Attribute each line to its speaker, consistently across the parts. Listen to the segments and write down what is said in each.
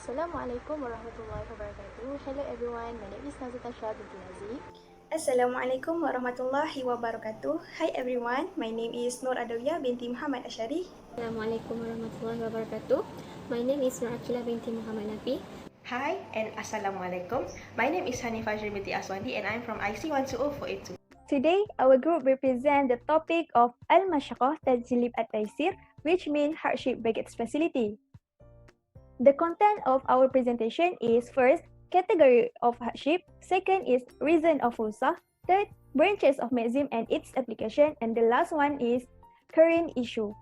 Speaker 1: Assalamualaikum warahmatullahi wabarakatuh. Hello everyone, my name is Nazatasha binti Nazif.
Speaker 2: Assalamualaikum warahmatullahi wabarakatuh. Hi everyone, my name is Nur Adawiyah binti Muhammad Ashari.
Speaker 3: Assalamualaikum warahmatullahi wabarakatuh. My name is Nur Akila binti Muhammad Nafi.
Speaker 4: Hi and Assalamualaikum. My name is Hanifah binti Aswandi and I'm from IC 120482.
Speaker 5: Today, our group will present the topic of Al-Mashaqah Tajlib At-Taysir, which means hardship Begets facility. The content of our presentation is first, category of hardship, second is reason of ruksah, third, branches of maxim and its application, and the last one is current issue.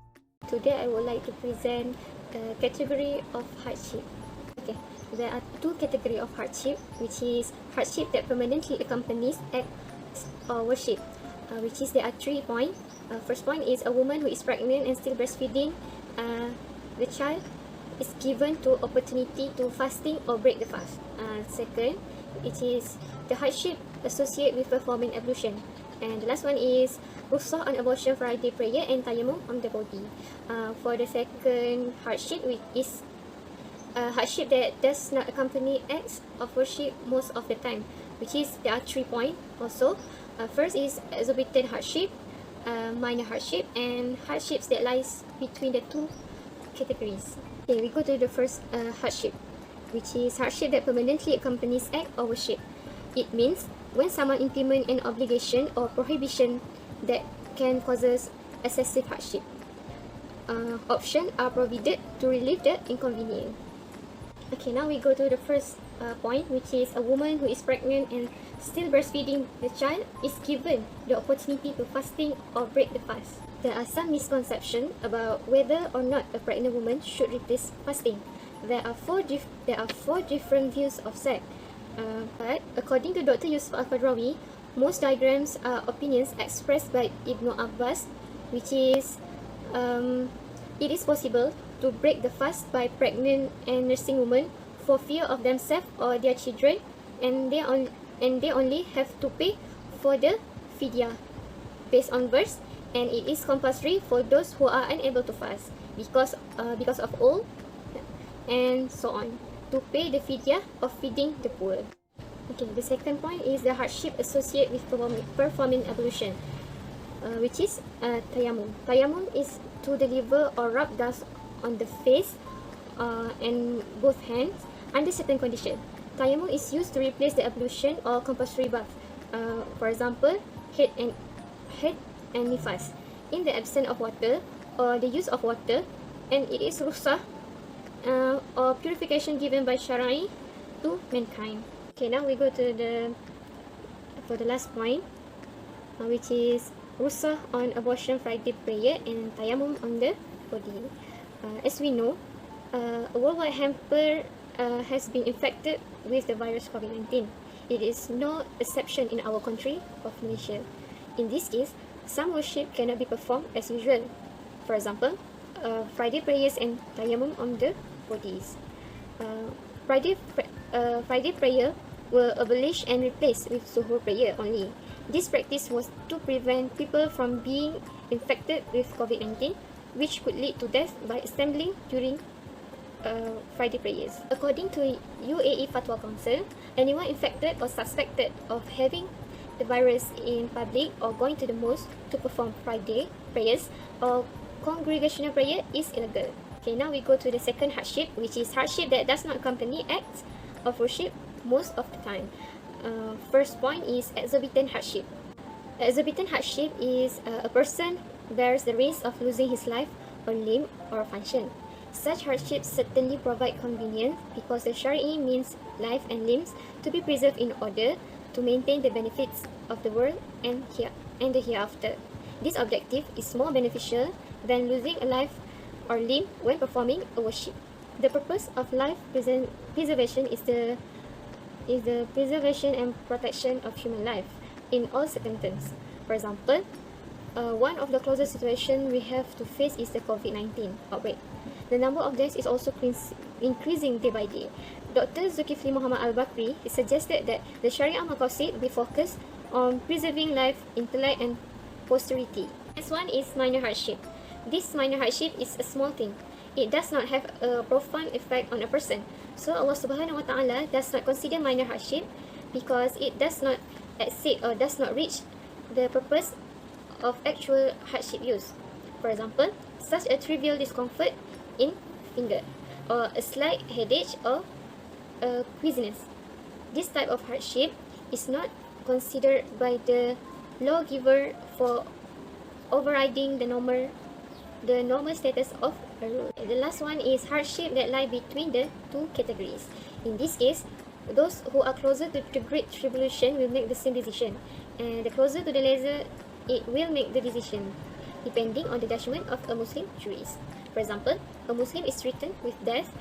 Speaker 3: Today I would like to present the category of hardship. Okay, there are two categories of hardship, which is hardship that permanently accompanies acts or worship, which is there are 3 points. First point is a woman who is pregnant and still breastfeeding the child is given to opportunity to fasting or break the fast. Second, it is the hardship associated with performing ablution. And the last one is ruksah on abortion Friday prayer and tayammum on the body. For the second hardship, which is hardship that does not accompany acts of worship most of the time, which is there are 3 points also. First is exorbitant hardship, minor hardship, and hardships that lies between the two categories. Okay, we go to the first hardship, which is hardship that permanently accompanies act or worship. It means when someone implements an obligation or prohibition that can causes excessive hardship. Options are provided to relieve the inconvenience. Okay, now we go to the first point, which is a woman who is pregnant and still breastfeeding the child is given the opportunity to fasting or break the fast. There are some misconceptions about whether or not a pregnant woman should replace fasting. There are four different views of sex. But according to Dr. Yusuf Al-Fadrawi, most diagrams are opinions expressed by Ibn Abbas, which is it is possible to break the fast by pregnant and nursing women for fear of themselves or their children, and they only have to pay for the fidyah based on verse, and it is compulsory for those who are unable to fast because of old and so on to pay the fidyah of feeding the poor. Okay, the second point is the hardship associated with performing ablution, which is tayammum. Tayammum is to deliver or rub dust on the face and both hands under certain conditions. Tayammum is used to replace the ablution or compulsory bath. For example, head and nifas, in the absence of water or the use of water, and it is ruksah or purification given by Shara'i to mankind. Okay, now we go to the last point, which is ruksah on abortion Friday prayer and tayammum on the body. As we know, a worldwide hamper has been infected with the virus COVID-19. It is no exception in our country of Malaysia. In this case, some worship cannot be performed as usual. For example, Friday prayers and tayammum on the bodies. Friday prayer were abolished and replaced with Zuhur prayer only. This practice was to prevent people from being infected with COVID-19, which could lead to death by assembling during Friday prayers. According to UAE Fatwa Council, anyone infected or suspected of having the virus in public or going to the mosque to perform Friday prayers or congregational prayer is illegal. Okay, now we go to the second hardship, which is hardship that does not accompany acts of worship most of the time. First point is exorbitant hardship. Exorbitant hardship is a person bears the risk of losing his life or limb or function. Such hardships certainly provide convenience because the Shari'i means life and limbs to be preserved in order to maintain the benefits of the world and the hereafter. This objective is more beneficial than losing a life or limb when performing a worship. The purpose of life preservation is the preservation and protection of human life in all circumstances. For example, one of the closest situations we have to face is the COVID-19 outbreak. The number of deaths is also increasing day by day. Dr. Zulkifli Muhammad Al-Bakri suggested that the Sharia Maqasid be focused on preserving life, intellect, and posterity. Next one is minor hardship. This minor hardship is a small thing. it does not have a profound effect on a person. So Allah Subhanahu wa Ta'ala does not consider minor hardship because it does not exceed or does not reach the purpose of actual hardship use. For example, such a trivial discomfort in finger, or a slight headache, or queasiness. This type of hardship is not considered by the lawgiver for overriding the normal status of a rule. The last one is hardship that lie between the two categories. In this case, those who are closer to the great tribulation will make the same decision, and the closer to the lesser, it will make the decision, depending on the judgment of a Muslim jurist. For example, a Muslim is threatened with death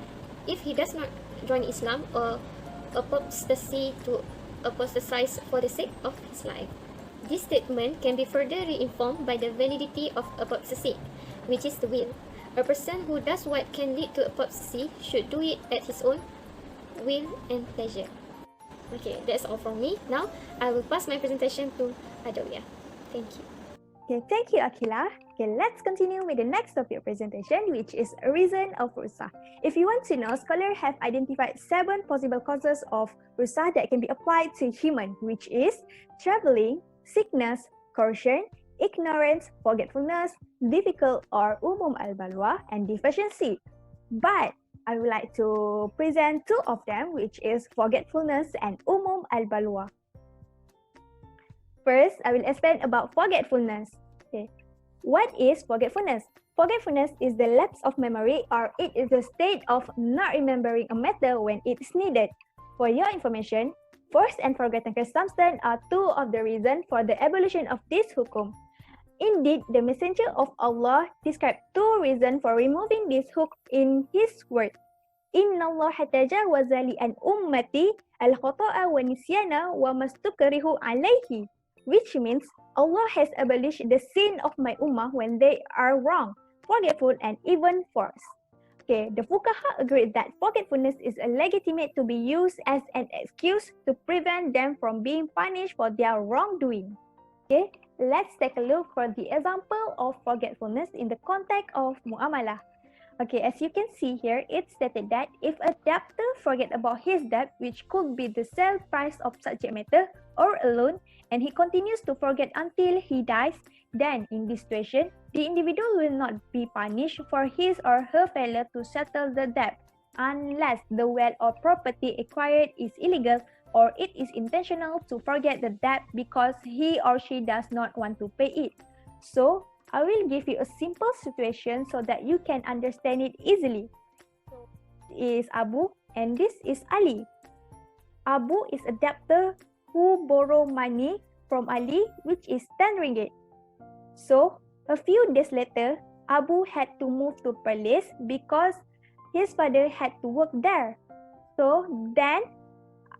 Speaker 3: if he does not join Islam or apostatize for the sake of his life. This statement can be further reinformed by the validity of apostasy, which is the will. A person who does what can lead to apostasy should do it at his own will and pleasure. Okay, that's all from me. Now, I will pass my presentation to Adawiyah. Thank you.
Speaker 5: Okay, thank you, Akila. Okay, let's continue with the next topic presentation, which is a reason of rusa. If you want to know, scholars have identified 7 possible causes of rusa that can be applied to human, which is traveling, sickness, coercion, ignorance, forgetfulness, difficult or umum al-balwa, and deficiency. But I would like to present 2 of them, which is forgetfulness and umum al-balwa. First, I will explain about forgetfulness. Okay. What is forgetfulness? Forgetfulness is the lapse of memory, or it is a state of not remembering a matter when it is needed. For your information, forced and forgotten consumption are 2 of the reasons for the abolition of this hukum. Indeed, the Messenger of Allah described 2 reasons for removing this hukum in his word. Inna Allah tajawaza li an ummati al-khata'a wa nisyana wa mastukrihu alayhi, which means Allah has abolished the sin of my ummah when they are wrong, forgetful, and even forced. Okay, the fuqaha agreed that forgetfulness is legitimate to be used as an excuse to prevent them from being punished for their wrongdoing. Okay, let's take a look for the example of forgetfulness in the context of muamalah. Okay, as you can see here, it stated that if a debtor forget about his debt, which could be the sale price of subject matter or a loan, and he continues to forget until he dies, then in this situation, the individual will not be punished for his or her failure to settle the debt, unless the wealth or property acquired is illegal or it is intentional to forget the debt because he or she does not want to pay it. So, I will give you a simple situation so that you can understand it easily. This is Abu and this is Ali. Abu is a debtor who borrowed money from Ali, which is 10 ringgit. So, a few days later, Abu had to move to Perlis because his father had to work there. So, then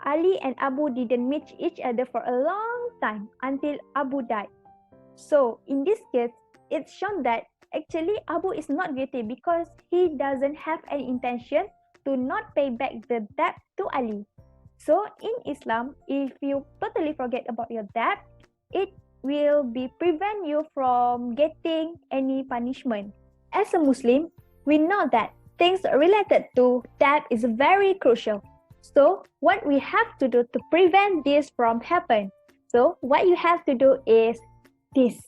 Speaker 5: Ali and Abu didn't meet each other for a long time until Abu died. So, in this case, it's shown that actually Abu is not guilty because he doesn't have any intention to not pay back the debt to Ali. So in Islam, if you totally forget about your debt, it will prevent you from getting any punishment. As a Muslim, we know that things related to debt is very crucial. So what we have to do to prevent this from happen? So what you have to do is this.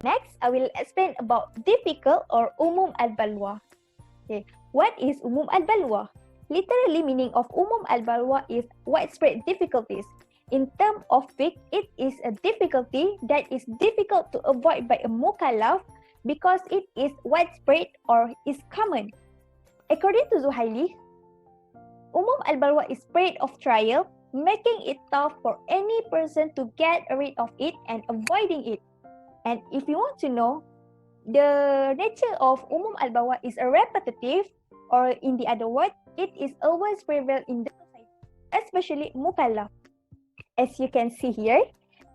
Speaker 5: Next, I will explain about difficult or umum al-balwa. Okay, what is umum al-balwa? Literally meaning of al-balwa is widespread difficulties. In terms of fiqh, it is a difficulty that is difficult to avoid by a mukallaf because it is widespread or is common. According to Zuhaili, al-balwa is spread of trial, making it tough for any person to get rid of it and avoiding it. And if you want to know, the nature of al-balwa is a repetitive, or in the other word, it is always prevalent in the society, especially mukallaf. As you can see here,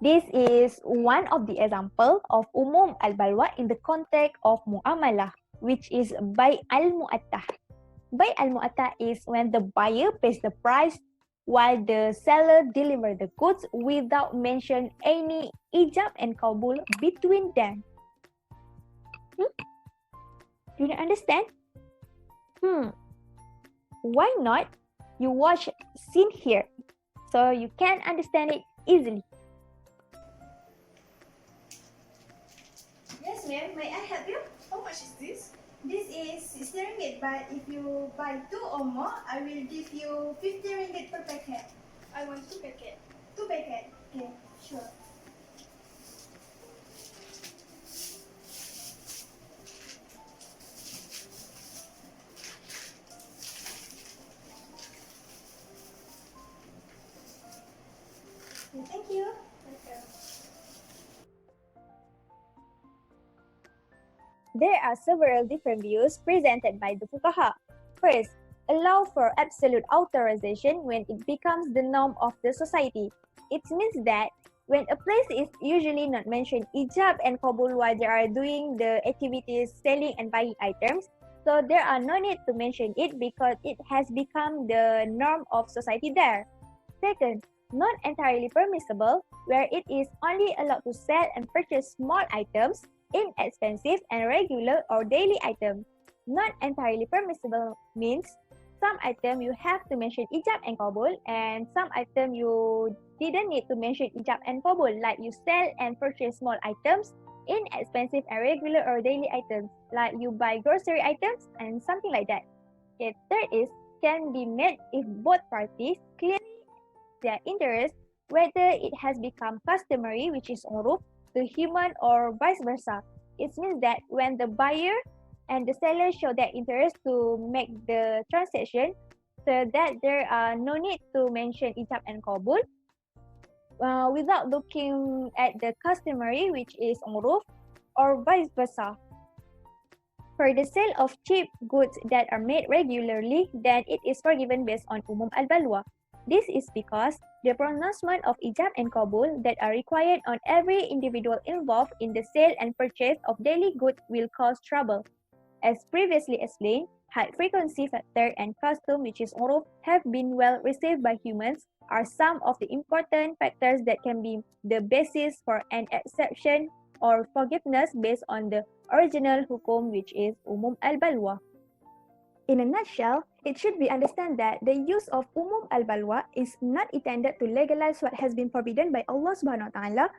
Speaker 5: this is one of the example of al-balwa in the context of muamalah, which is bay al-mu'attah. Bay al-mu'attah is when the buyer pays the price while the seller deliver the goods without mention any ijab and qabul between them. Do you understand? Why not? You watch scene here, so you can understand it easily.
Speaker 2: Yes, ma'am. May I help you? How much is this? This is 60 ringgit, but if you buy 2 or more, I will give you 50 ringgit per packet. I want 2 packet. 2 packet. Okay, sure. Thank you.
Speaker 5: There are several different views presented by the fuqaha. First, allow for absolute authorization when it becomes the norm of the society. It means that when a place is usually not mentioned ijab and qabul while they are doing the activities selling and buying items, so there are no need to mention it because it has become the norm of society there. Second, not entirely permissible where it is only allowed to sell and purchase small items, inexpensive and regular or daily items. Not entirely permissible means some item you have to mention ijab and qabul, and some item you didn't need to mention ijab and qabul, like you sell and purchase small items, inexpensive and regular or daily items, like you buy grocery items and something like that. Okay, third is can be made if both parties clearly their interest, whether it has become customary, which is uruf, to human or vice versa. It means that when the buyer and the seller show their interest to make the transaction, so that there are no need to mention ijab and qabul without looking at the customary, which is uruf, or vice versa. For the sale of cheap goods that are made regularly, then it is forgiven based on al-balwa. This is because the pronouncement of ijab and qabul that are required on every individual involved in the sale and purchase of daily goods will cause trouble. As previously explained, height, frequency factor, and custom, which is uruf, have been well received by humans, are some of the important factors that can be the basis for an exception or forgiveness based on the original hukum, which is al-balwa. In a nutshell, it should be understood that the use of al-balwa is not intended to legalize what has been forbidden by Allah subhanahu wa ta'ala,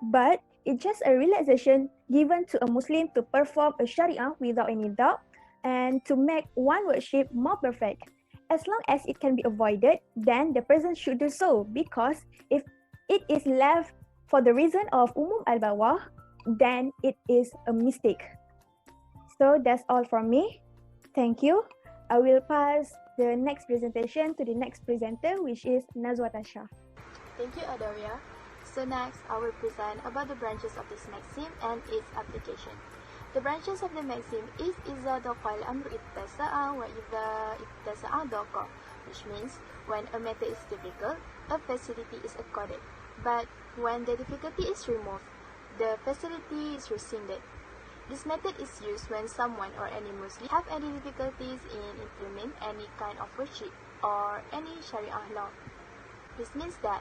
Speaker 5: but it's just a relaxation given to a Muslim to perform a sharia without any doubt and to make one worship more perfect. As long as it can be avoided, then the person should do so, because if it is left for the reason of al-balwa, then it is a mistake. So that's all from me. Thank you. I will pass the next presentation to the next presenter, which is Nazwata Shah.
Speaker 1: Thank you, Adawia. So next, I will present about the branches of this maxim and its application. The branches of the maxim is إذا ضاق الأمر اتسع وإذا اتسع ضاق, which means when a matter is difficult, a facility is accorded, but when the difficulty is removed, the facility is rescinded. This method is used when someone or any Muslim have any difficulties in implement any kind of worship or any Sharia law. This means that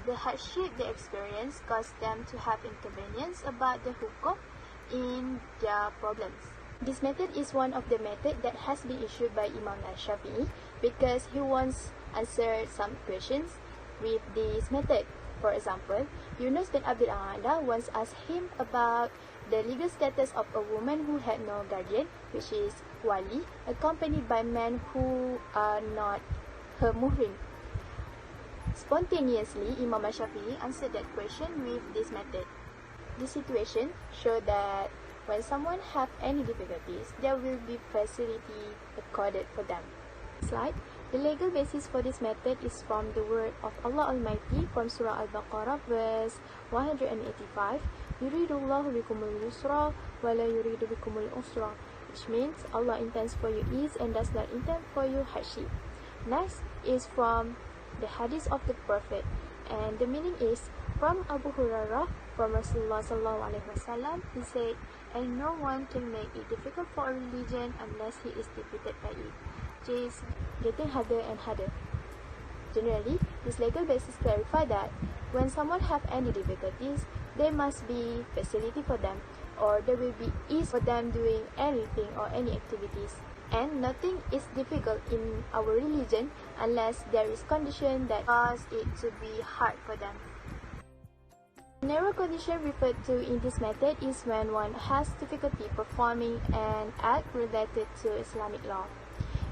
Speaker 1: the hardship they experience cause them to have inconvenience about the hukum in their problems. This method is one of the methods that has been issued by Imam al-Shafi'i because he once answered some questions with this method. For example, Yunus bin Abdul A'la once asked him about the legal status of a woman who had no guardian, which is wali, accompanied by men who are not her muhrim. Spontaneously, Imam Shafi'i answered that question with this method. This situation showed that when someone have any difficulties, there will be facility accorded for them. Slide. The legal basis for this method is from the word of Allah Almighty from Surah Al-Baqarah verse 185. Yuridullahu bikumul yusra wa la yuridu bikumul usra, which means Allah intends for you ease and does not intend for you hardship. Next is from the hadith of the Prophet, and the meaning is from Abu Hurairah from Rasulullah sallallahu alaihi wasallam. He said, "And no one can make it difficult for a religion unless he is defeated by it," which is getting harder and harder. Generally, this legal basis clarify that when someone have any difficulties, there must be facility for them, or there will be ease for them doing anything or any activities. And nothing is difficult in our religion unless there is condition that cause it to be hard for them. The narrow condition referred to in this method is when one has difficulty performing an act related to Islamic law.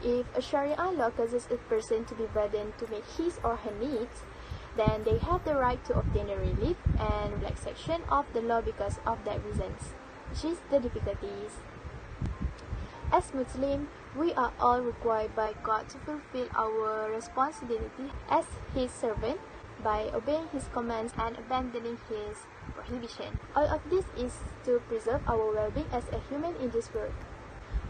Speaker 1: If a Sharia law causes a person to be burdened to meet his or her needs, then they have the right to obtain a relief and relaxation of the law because of that reasons, which is the difficulties. As Muslims, we are all required by God to fulfill our responsibility as His servant by obeying His commands and abandoning His prohibition. All of this is to preserve our well-being as a human in this world.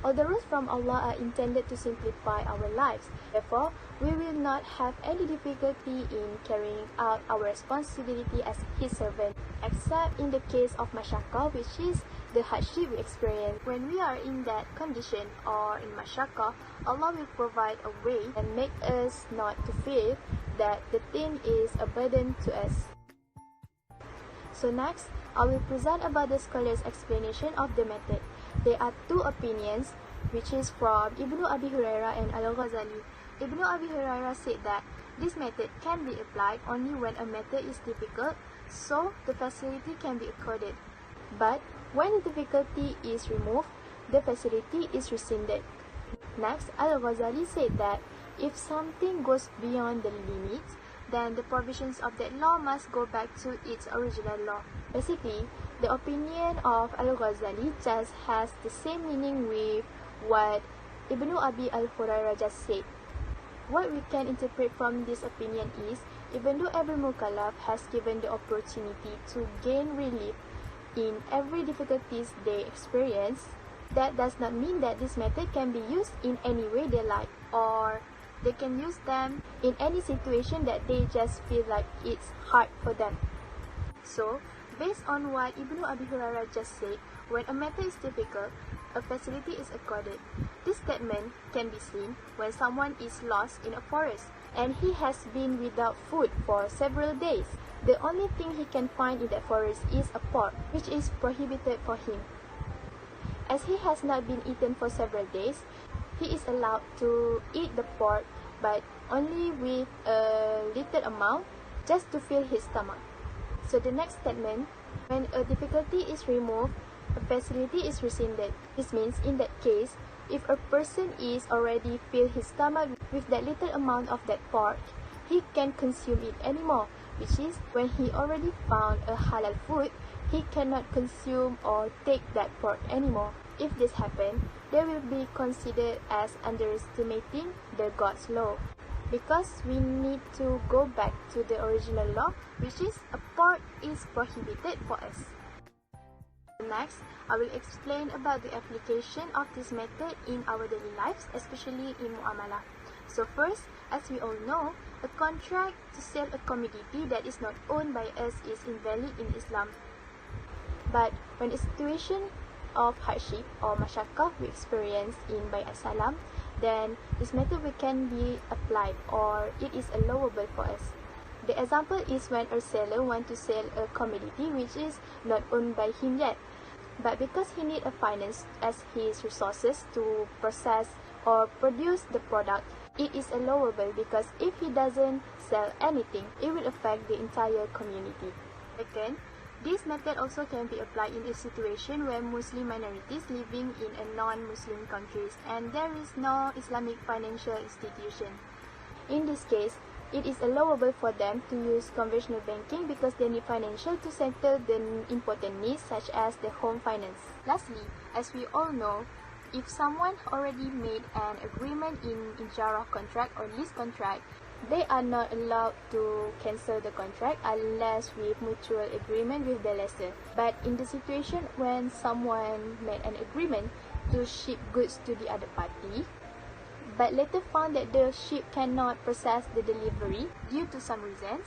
Speaker 1: All the rules from Allah are intended to simplify our lives. Therefore, we will not have any difficulty in carrying out our responsibility as His servant, except in the case of mashaqah, which is the hardship we experience. When we are in that condition or in mashaqah, Allah will provide a way and make us not to feel that the thing is a burden to us. So next, I will present about the scholar's explanation of the method. There are two opinions, which is from Ibnu Abi Hurairah and Al-Ghazali. Ibnu Abi Hurairah said that this method can be applied only when a matter is difficult, so the facility can be accorded. But when the difficulty is removed, the facility is rescinded. Next, Al-Ghazali said that if something goes beyond the limits, then the provisions of that law must go back to its original law. Basically, the opinion of Al-Ghazali just has the same meaning with what Ibnu Abi Al-Hurairah just said. What we can interpret from this opinion is, even though every mukallaf has given the opportunity to gain relief in every difficulties they experience, that does not mean that this method can be used in any way they like, or they can use them in any situation that they just feel like it's hard for them. So, based on what Ibnu Abi Hurairah just said, when a matter is difficult, a facility is accorded. This statement can be seen when someone is lost in a forest and he has been without food for several days. The only thing he can find in that forest is a pork, which is prohibited for him. As he has not been eaten for several days, he is allowed to eat the pork, but only with a little amount, just to fill his stomach. So the next statement, when a difficulty is removed, a facility is rescinded. This means in that case, if a person is already filled his stomach with that little amount of that pork, he can't consume it anymore, which is when he already found a halal food, he cannot consume or take that pork anymore. If this happens, they will be considered as underestimating the God's law, because we need to go back to the original law, which is a pork is prohibited for us. Next, I will explain about the application of this method in our daily lives, especially in muamalah. So first, as we all know, a contract to sell a commodity that is not owned by us is invalid in Islam. But when a situation of hardship or mashaqah we experience in Bay'at Salam, then this method can be applied, or it is allowable for us. The example is when a seller wants to sell a commodity which is not owned by him yet, but because he needs a finance as his resources to process or produce the product, it is allowable because if he doesn't sell anything, it will affect the entire community. Second, This method also can be applied in a situation where Muslim minorities living in a non-Muslim countries and there is no Islamic financial institution. In this case, it is allowable for them to use conventional banking because they need financial to settle the important needs such as the home finance. Lastly, as we all know, if someone already made an agreement in Ijarah contract or lease contract, they are not allowed to cancel the contract unless with mutual agreement with the lessor. But in the situation when someone made an agreement to ship goods to the other party, but later found that the ship cannot process the delivery due to some reasons,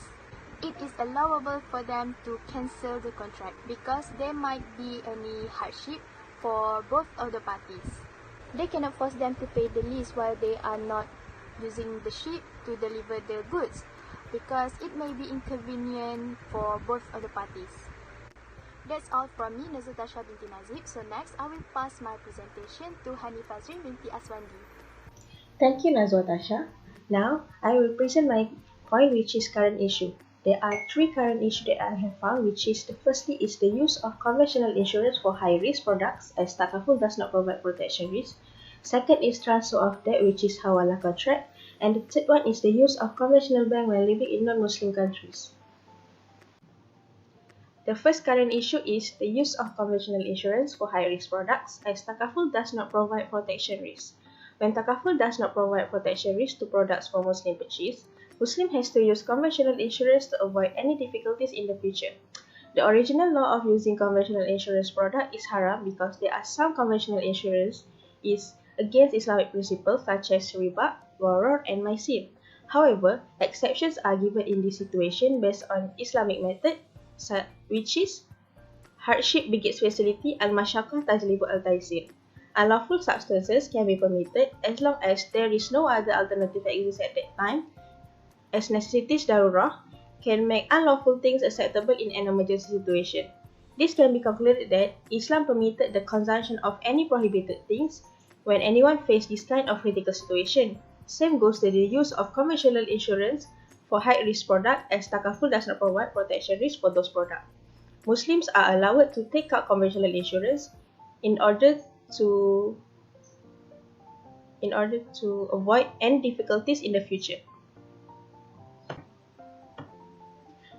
Speaker 1: it is allowable for them to cancel the contract because there might be any hardship for both of the parties. They cannot force them to pay the lease while they are not using the ship to deliver the goods because it may be inconvenient for both of the parties. That's all from me, Nazutasha binti Nazib. So next, I will pass my presentation to Hanifazrin binti Aswandi.
Speaker 4: Thank you, Nazwatasha. Now, I will present my point, which is current issue. There are three current issues that I have found, which is the firstly is the use of conventional insurance for high-risk products, as Takaful does not provide protection risk. Second is transfer of debt, which is Hawala contract. And the third one is the use of conventional bank when living in non-Muslim countries. The first current issue is the use of conventional insurance for high-risk products, as Takaful does not provide protection risk. When Takaful does not provide protection risk to products for Muslim purchase, Muslim has to use conventional insurance to avoid any difficulties in the future. The original law of using conventional insurance product is haram because there are some conventional insurance is against Islamic principles such as riba, gharar, and maisir. However, exceptions are given in this situation based on Islamic method, which is hardship begets facility al-mashaqqah tajlibu al-taysir. Unlawful substances can be permitted as long as there is no other alternative that exists at that time, as necessities darurah can make unlawful things acceptable in an emergency situation. This can be concluded that Islam permitted the consumption of any prohibited things when anyone faced this kind of critical situation. Same goes to the use of conventional insurance for high-risk products, as Takaful does not provide protection risk for those products. Muslims are allowed to take out conventional insurance in order to avoid any difficulties in the future.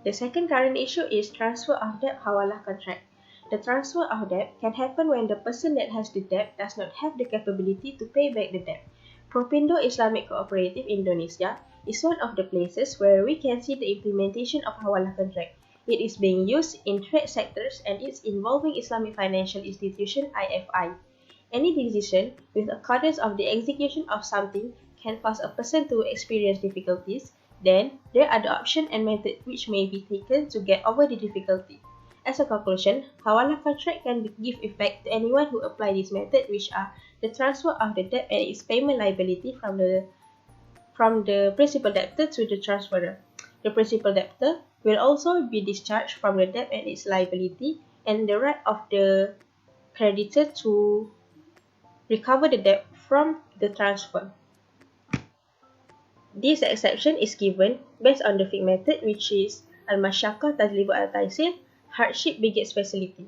Speaker 4: The second current issue is transfer of debt Hawala contract. The transfer of debt can happen when the person that has the debt does not have the capability to pay back the debt. Propindo Islamic Cooperative Indonesia is one of the places where we can see the implementation of Hawala contract. It is being used in trade sectors and it's involving Islamic Financial Institution IFI. Any decision with accordance of the execution of something can cause a person to experience difficulties. Then, there are the options and methods which may be taken to get over the difficulty. As a conclusion, Hawala contract can give effect to anyone who apply this method, which are the transfer of the debt and its payment liability from the principal debtor to the transferor. The principal debtor will also be discharged from the debt and its liability, and the right of the creditor to recover the debt from the transfer. This exception is given based on the fiqh method, which is al-mashaqqah tajlibu al-taysir, hardship begets facility.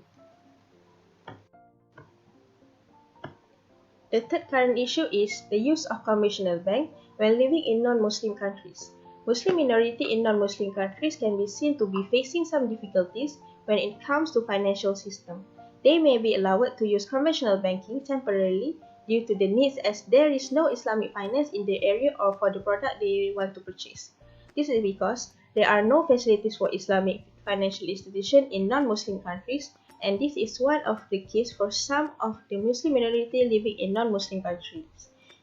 Speaker 4: The third current issue is the use of conventional bank when living in non-Muslim countries. Muslim minority in non-Muslim countries can be seen to be facing some difficulties when it comes to financial system. They may be allowed to use conventional banking temporarily due to the needs, as there is no Islamic finance in the area or for the product they want to purchase. This is because there are no facilities for Islamic financial institutions in non-Muslim countries, and this is one of the case for some of the Muslim minority living in non-Muslim countries.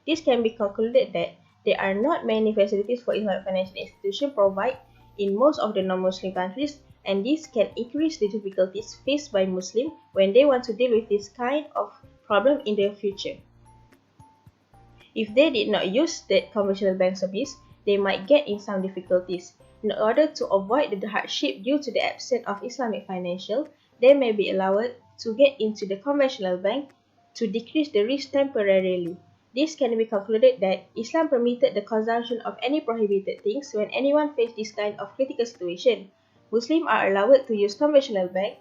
Speaker 4: This can be concluded that there are not many facilities for Islamic financial institutions provided in most of the non-Muslim countries, and this can increase the difficulties faced by Muslims when they want to deal with this kind of problem in the future. If they did not use the conventional bank service, they might get in some difficulties. In order to avoid the hardship due to the absence of Islamic financial, they may be allowed to get into the conventional bank to decrease the risk temporarily. This can be concluded that Islam permitted the consumption of any prohibited things when anyone faced this kind of critical situation. Muslims are allowed to use conventional bank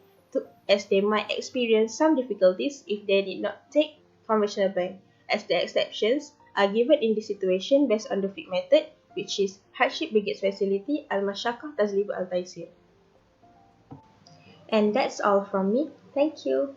Speaker 4: as they might experience some difficulties if they did not take conventional bank, as the exceptions are given in this situation based on the fiqh method, which is hardship begets facility al-mashaqqah tajlibu al-taysir. And that's all from me. Thank you.